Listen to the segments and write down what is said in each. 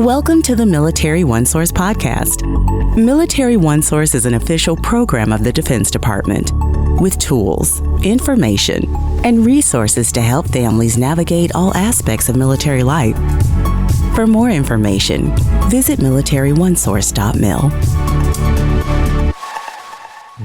Welcome to the Military OneSource Podcast. Military OneSource is an official program of the Defense Department with tools, information, and resources to help families navigate all aspects of military life. For more information, visit MilitaryOneSource.mil.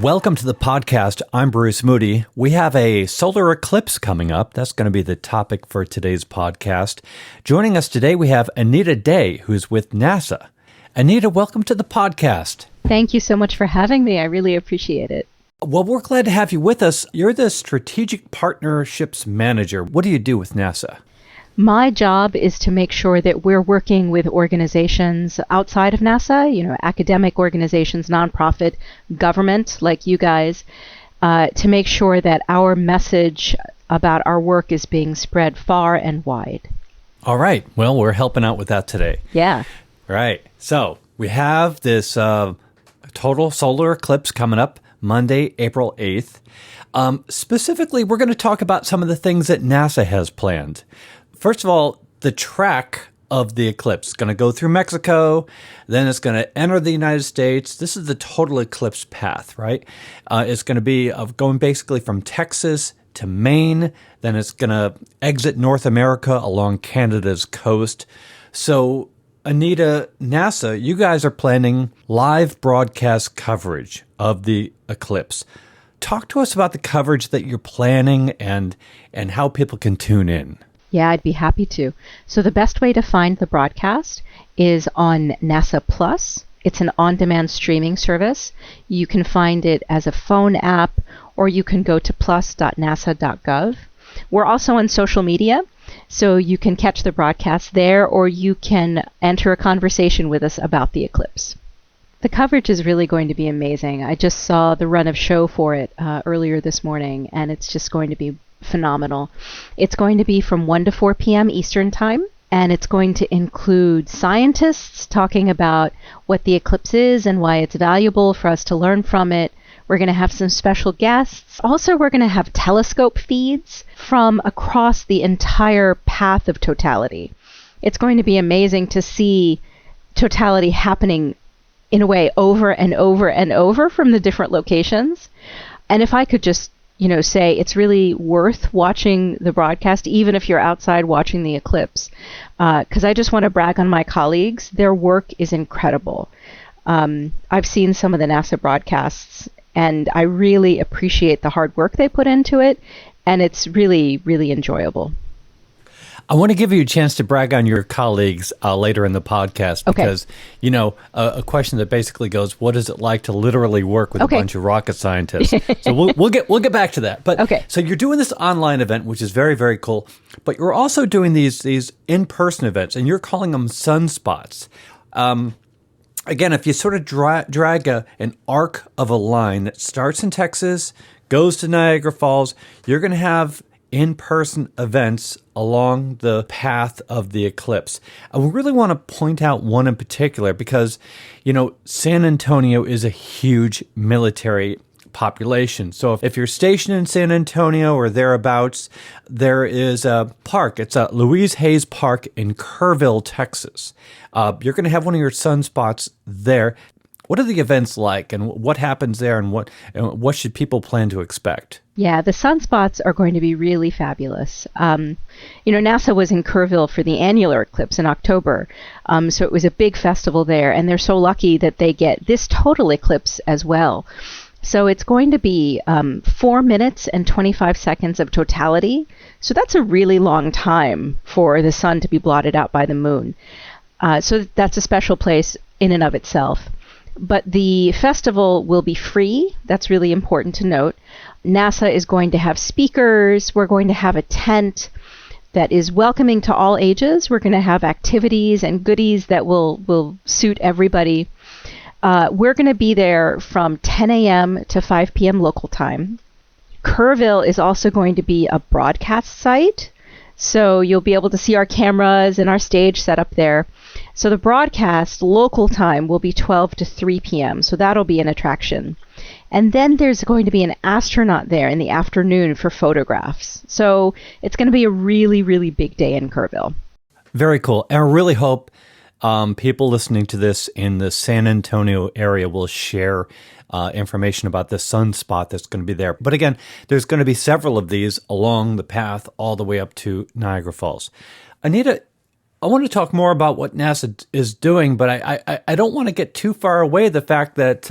Welcome to the podcast. I'm Bruce Moody. We have a solar eclipse coming up. That's going to be the topic for today's podcast. Joining us today, we have Anita Dey, who's with NASA. Anita, welcome to the podcast. Thank you so much for having me. I really appreciate it. Well, we're glad to have you with us. You're the Strategic Partnerships Manager. What do you do with NASA? My job is to make sure that we're working with organizations outside of NASA, academic organizations, nonprofit, government like you guys, to make sure that our message about our work is being spread far and wide. All right. Well, we're helping out with that today. Yeah. Right. So we have this total solar eclipse coming up Monday, April 8th. Specifically, we're going to talk about some of the things that NASA has planned. First of all, the track of the eclipse is going to go through Mexico, then it's going to enter the United States. This is the total eclipse path, right? It's going to be going basically from Texas to Maine, then it's going to exit North America along Canada's coast. So, Anita, NASA, you guys are planning live broadcast coverage of the eclipse. Talk to us about the coverage that you're planning and how people can tune in. Yeah, I'd be happy to. So the best way to find the broadcast is on NASA Plus. It's an on-demand streaming service. You can find it as a phone app, or you can go to plus.nasa.gov. We're also on social media, so you can catch the broadcast there, or you can enter a conversation with us about the eclipse. The coverage is really going to be amazing. I just saw the run of show for it earlier this morning, and it's just going to be phenomenal. It's going to be from 1 to 4 p.m. Eastern Time, and it's going to include scientists talking about what the eclipse is and why it's valuable for us to learn from it. We're going to have some special guests. Also, we're going to have telescope feeds from across the entire path of totality. It's going to be amazing to see totality happening in a way over and over and over from the different locations. And if I could just say it's really worth watching the broadcast, even if you're outside watching the eclipse, because I just want to brag on my colleagues. Their work is incredible. I've seen some of the NASA broadcasts, and I really appreciate the hard work they put into it, and it's really, really enjoyable. I want to give you a chance to brag on your colleagues later in the podcast because, a question that basically goes, what is it like to literally work with a bunch of rocket scientists? So we'll get back to that. But So you're doing this online event, which is very, very cool. But you're also doing these in-person events, and you're calling them sunspots. Again, if you sort of drag an arc of a line that starts in Texas, goes to Niagara Falls, you're going to have in-person events along the path of the eclipse. I really want to point out one in particular because, San Antonio is a huge military population. So if you're stationed in San Antonio or thereabouts, there is a park. It's Louise Hayes Park in Kerrville, Texas. You're going to have one of your sunspots there. What are the events like, and what happens there, and what should people plan to expect? Yeah, the sunspots are going to be really fabulous. NASA was in Kerrville for the annular eclipse in October, so it was a big festival there, and they're so lucky that they get this total eclipse as well. So it's going to be 4 minutes and 25 seconds of totality. So that's a really long time for the sun to be blotted out by the moon. So that's a special place in and of itself. But the festival will be free. That's really important to note. NASA is going to have speakers. We're going to have a tent that is welcoming to all ages. We're going to have activities and goodies that will suit everybody. We're going to be there from 10 a.m. to 5 p.m. local time. Kerrville is also going to be a broadcast site. So you'll be able to see our cameras and our stage set up there. So the broadcast local time will be 12 to 3 p.m. So that'll be an attraction. And then there's going to be an astronaut there in the afternoon for photographs. So it's going to be a really, really big day in Kerrville. Very cool. And I really hope people listening to this in the San Antonio area will share information about the sunspot that's going to be there. But again, there's going to be several of these along the path all the way up to Niagara Falls. Anita, I want to talk more about what NASA is doing, but I don't want to get too far away the fact that,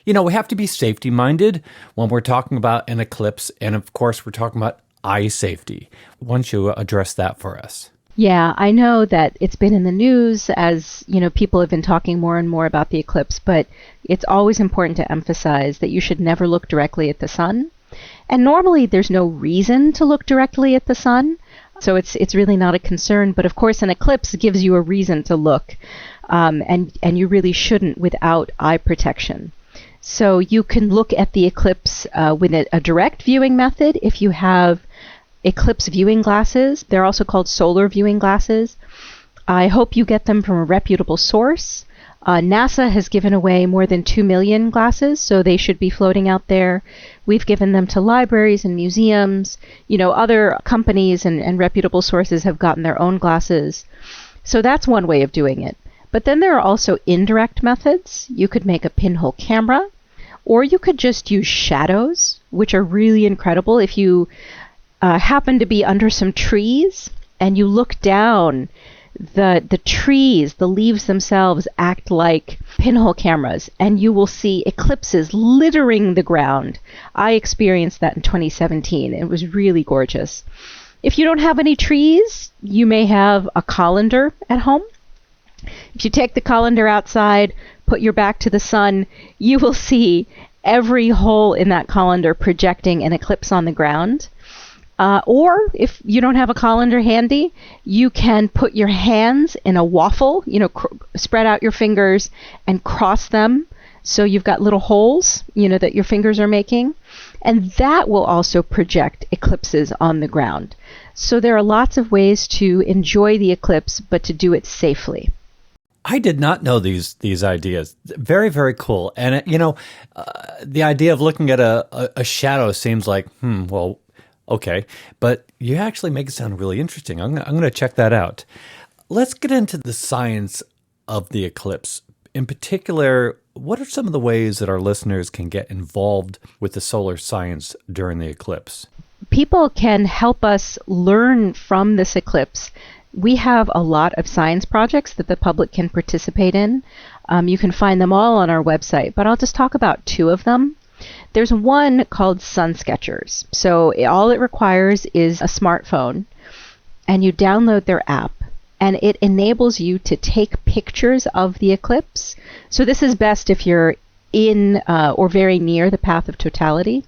we have to be safety-minded when we're talking about an eclipse. And of course, we're talking about eye safety. Why don't you address that for us? Yeah, I know that it's been in the news as, people have been talking more and more about the eclipse, but it's always important to emphasize that you should never look directly at the sun. And normally there's no reason to look directly at the sun, so it's really not a concern. But of course, an eclipse gives you a reason to look, and you really shouldn't without eye protection. So you can look at the eclipse with a direct viewing method if you have eclipse viewing glasses. They're also called solar viewing glasses. I hope you get them from a reputable source. NASA has given away more than 2 million glasses, so they should be floating out there. We've given them to libraries and museums. Other companies and reputable sources have gotten their own glasses. So that's one way of doing it. But then there are also indirect methods. You could make a pinhole camera, or you could just use shadows, which are really incredible. If you happen to be under some trees and you look down, the trees, the leaves themselves act like pinhole cameras, and you will see eclipses littering the ground. I experienced that in 2017. It was really gorgeous. If you don't have any trees, you may have a colander at home. If you take the colander outside, put your back to the sun, you will see every hole in that colander projecting an eclipse on the ground. Or if you don't have a colander handy, you can put your hands in a waffle, spread out your fingers and cross them so you've got little holes, that your fingers are making. And that will also project eclipses on the ground. So there are lots of ways to enjoy the eclipse, but to do it safely. I did not know these ideas. Very, very cool. And, the idea of looking at a shadow seems like, okay, but you actually make it sound really interesting. I'm going to check that out. Let's get into the science of the eclipse. In particular, what are some of the ways that our listeners can get involved with the solar science during the eclipse? People can help us learn from this eclipse. We have a lot of science projects that the public can participate in. You can find them all on our website, but I'll just talk about 2 of them. There's one called Sun Sketchers. So all it requires is a smartphone, and you download their app, and it enables you to take pictures of the eclipse. So this is best if you're in or very near the path of totality.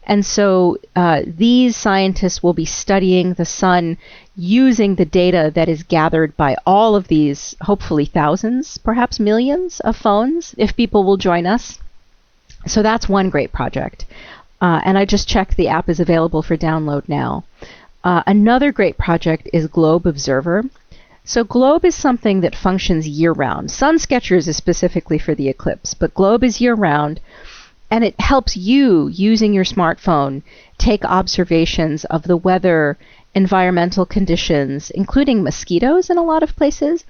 And so these scientists will be studying the sun using the data that is gathered by all of these, hopefully thousands, perhaps millions of phones, if people will join us. So that's one great project. And I just checked the app is available for download now. Another great project is Globe Observer. So Globe is something that functions year-round. Sun Sketchers is specifically for the eclipse, but Globe is year-round, and it helps you, using your smartphone, take observations of the weather, environmental conditions, including mosquitoes in a lot of places.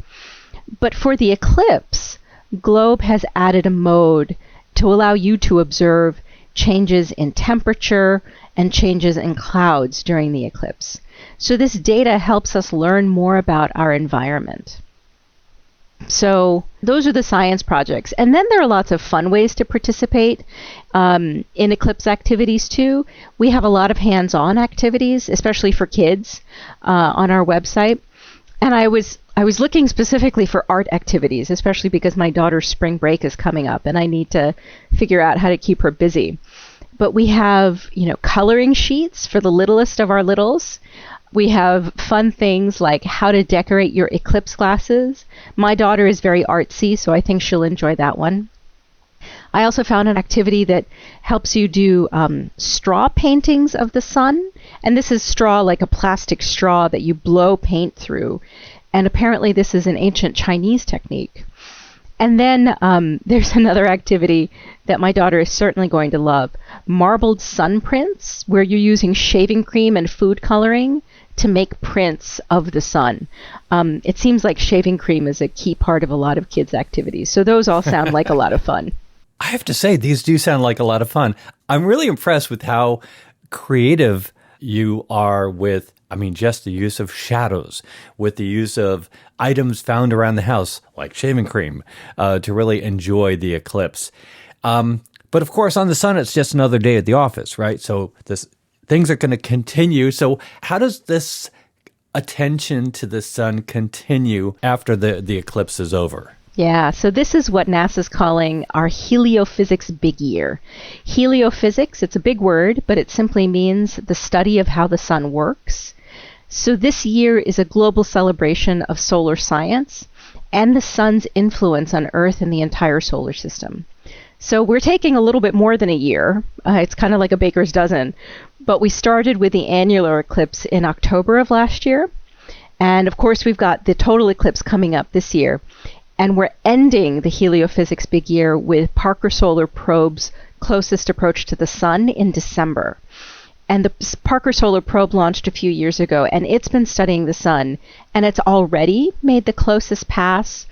But for the eclipse, Globe has added a mode to allow you to observe changes in temperature and changes in clouds during the eclipse. So this data helps us learn more about our environment. So those are the science projects. And then there are lots of fun ways to participate in eclipse activities too. We have a lot of hands-on activities, especially for kids, on our website. And I was looking specifically for art activities, especially because my daughter's spring break is coming up and I need to figure out how to keep her busy. But we have, coloring sheets for the littlest of our littles. We have fun things like how to decorate your eclipse glasses. My daughter is very artsy, so I think she'll enjoy that one. I also found an activity that helps you do straw paintings of the sun. And this is straw, like a plastic straw that you blow paint through. And apparently this is an ancient Chinese technique. And then there's another activity that my daughter is certainly going to love. Marbled sun prints, where you're using shaving cream and food coloring to make prints of the sun. It seems like shaving cream is a key part of a lot of kids' activities. So those all sound like a lot of fun. I have to say, these do sound like a lot of fun. I'm really impressed with how creative you are with, just the use of shadows, with the use of items found around the house, like shaving cream, to really enjoy the eclipse. But of course, on the sun, it's just another day at the office, right? So things are going to continue. So how does this attention to the sun continue after the eclipse is over? Yeah, so this is what NASA's calling our heliophysics big year. Heliophysics, it's a big word, but it simply means the study of how the sun works. So this year is a global celebration of solar science and the sun's influence on Earth and the entire solar system. So we're taking a little bit more than a year. It's kind of like a baker's dozen. But we started with the annular eclipse in October of last year. And of course, we've got the total eclipse coming up this year. And we're ending the heliophysics big year with Parker Solar Probe's closest approach to the sun in December. And the Parker Solar Probe launched a few years ago, and it's been studying the sun, and it's already made the closest pass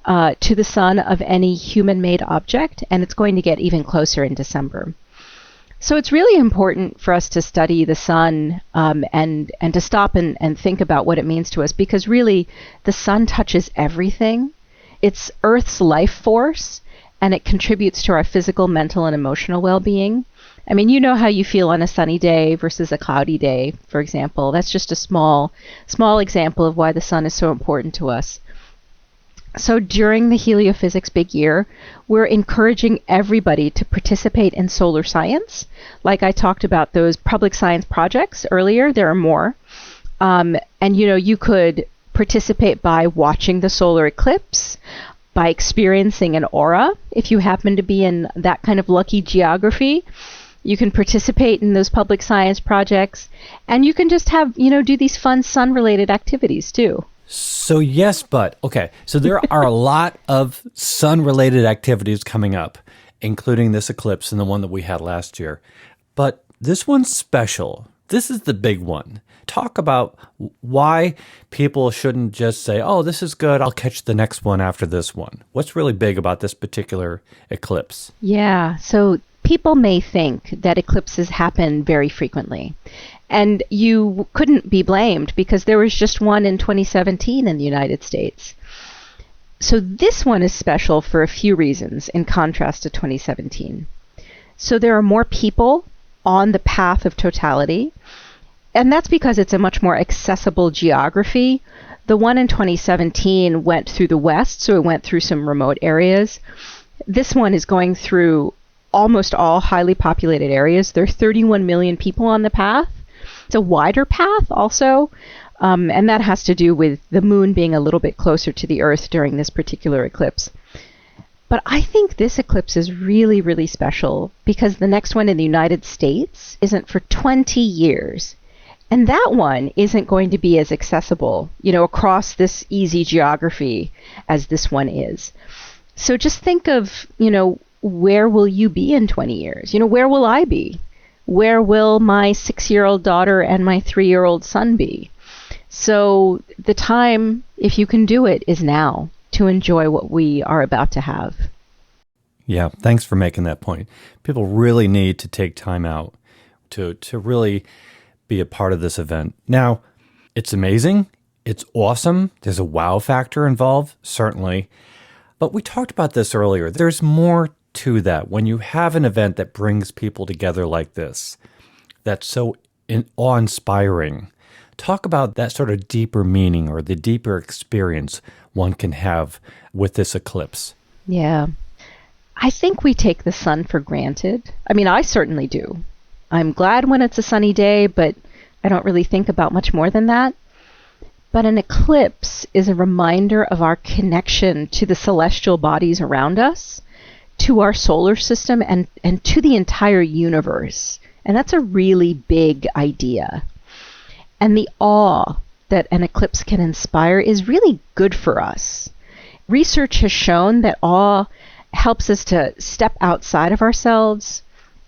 to the sun of any human-made object, and it's going to get even closer in December. So it's really important for us to study the sun and to stop and think about what it means to us, because really the sun touches everything. It's Earth's life force, and it contributes to our physical, mental, and emotional well-being. You know how you feel on a sunny day versus a cloudy day, for example. That's just a small example of why the sun is so important to us. So during the heliophysics big year, we're encouraging everybody to participate in solar science. Like I talked about those public science projects earlier, there are more. And you could participate by watching the solar eclipse, by experiencing an aura. If you happen to be in that kind of lucky geography, you can participate in those public science projects, and you can just have, do these fun sun-related activities too. So yes, but okay. So there are a lot of sun-related activities coming up, including this eclipse and the one that we had last year. But this one's special. This is the big one. Talk about why people shouldn't just say, oh, this is good, I'll catch the next one after this one. What's really big about this particular eclipse? Yeah, so people may think that eclipses happen very frequently. And you couldn't be blamed because there was just one in 2017 in the United States. So this one is special for a few reasons in contrast to 2017. So there are more people on the path of totality. And that's because it's a much more accessible geography. The one in 2017 went through the west, so it went through some remote areas. This one is going through almost all highly populated areas. There are 31 million people on the path. It's a wider path also, and that has to do with the moon being a little bit closer to the Earth during this particular eclipse. But I think this eclipse is really, really special because the next one in the United States isn't for 20 years. And that one isn't going to be as accessible, across this easy geography as this one is. So just think of, where will you be in 20 years? Where will I be? Where will my 6-year-old daughter and my 3-year-old son be? So the time, if you can do it, is now to enjoy what we are about to have. Yeah, thanks for making that point. People really need to take time out to really be a part of this event. Now, it's amazing. It's awesome. There's a wow factor involved, certainly. But we talked about this earlier. There's more to that. When you have an event that brings people together like this, that's so awe-inspiring, talk about that sort of deeper meaning or the deeper experience one can have with this eclipse. Yeah. I think we take the sun for granted. I certainly do. I'm glad when it's a sunny day, but I don't really think about much more than that. But an eclipse is a reminder of our connection to the celestial bodies around us, to our solar system, and to the entire universe. And that's a really big idea. And the awe that an eclipse can inspire is really good for us. Research has shown that awe helps us to step outside of ourselves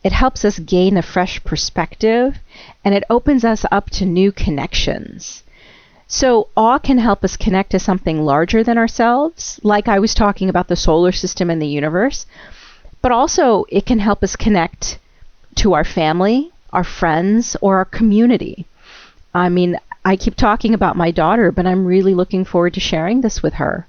it helps us gain a fresh perspective, and it opens us up to new connections. So awe can help us connect to something larger than ourselves, like I was talking about the solar system and the universe, but also it can help us connect to our family, our friends, or our community. I mean, I keep talking about my daughter, but I'm really looking forward to sharing this with her.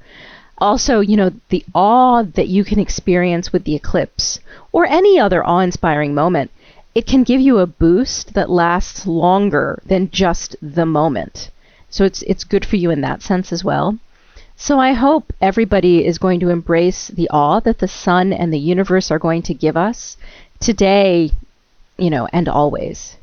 Also, the awe that you can experience with the eclipse, or any other awe-inspiring moment, it can give you a boost that lasts longer than just the moment. So it's good for you in that sense as well. So I hope everybody is going to embrace the awe that the sun and the universe are going to give us today, and always.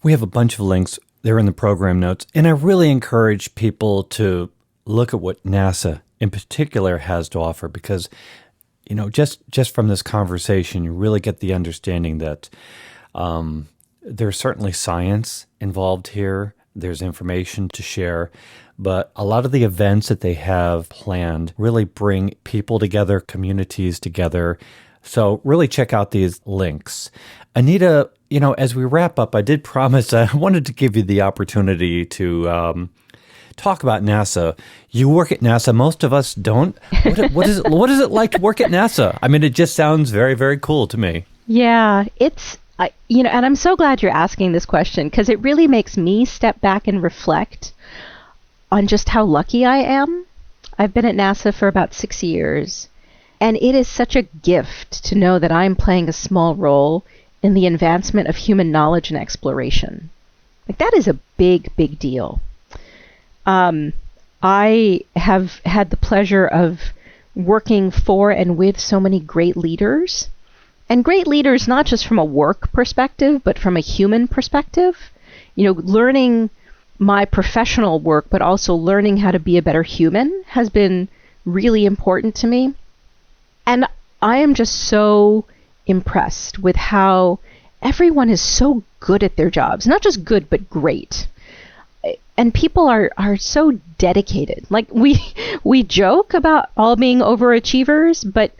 We have a bunch of links. They're in the program notes. And I really encourage people to look at what NASA in particular has to offer, because, just from this conversation, you really get the understanding that there's certainly science involved here. There's information to share, but a lot of the events that they have planned really bring people together, communities together. So really check out these links. Anita, as we wrap up, I did promise I wanted to give you the opportunity to talk about NASA. You work at NASA. Most of us don't. What is it like to work at NASA? I mean, it just sounds very, very cool to me. Yeah, and I'm so glad you're asking this question, because it really makes me step back and reflect on just how lucky I am. I've been at NASA for about 6 years, and it is such a gift to know that I'm playing a small role in the advancement of human knowledge and exploration. Like, that is a big, big deal. I have had the pleasure of working for and with so many great leaders. And great leaders, not just from a work perspective, but from a human perspective. Learning my professional work, but also learning how to be a better human has been really important to me. And I am just so impressed with how everyone is so good at their jobs. Not just good, but great. And people are so dedicated. Like, we joke about all being overachievers, but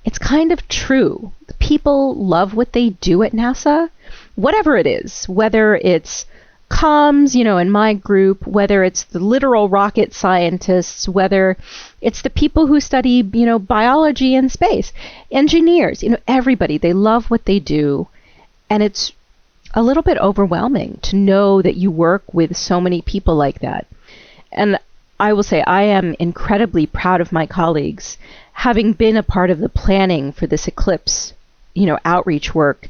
it's kind of true. People love what they do at NASA, whatever it is, whether it's comms, in my group, whether it's the literal rocket scientists, whether it's the people who study, biology and space, engineers, everybody, they love what they do. And it's a little bit overwhelming to know that you work with so many people like that. And I will say I am incredibly proud of my colleagues. Having been a part of the planning for this Eclipse, outreach work,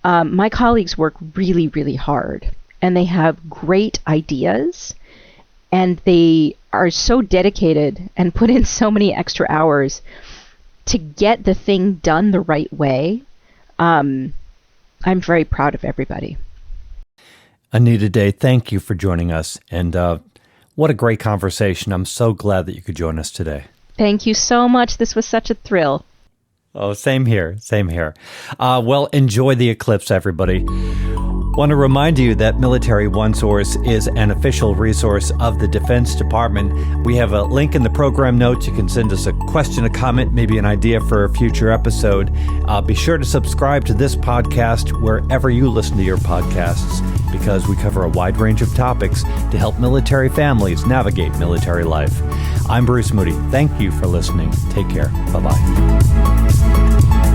my colleagues work really, really hard, and they have great ideas, and they are so dedicated and put in so many extra hours to get the thing done the right way. I'm very proud of everybody. Anita Dey, thank you for joining us, and what a great conversation. I'm so glad that you could join us today. Thank you so much. This was such a thrill. Oh, same here. Same here. Well, enjoy the eclipse, everybody. Want to remind you that Military OneSource is an official resource of the Defense Department. We have a link in the program notes. You can send us a question, a comment, maybe an idea for a future episode. Be sure to subscribe to this podcast wherever you listen to your podcasts, because we cover a wide range of topics to help military families navigate military life. I'm Bruce Moody. Thank you for listening. Take care. Bye-bye.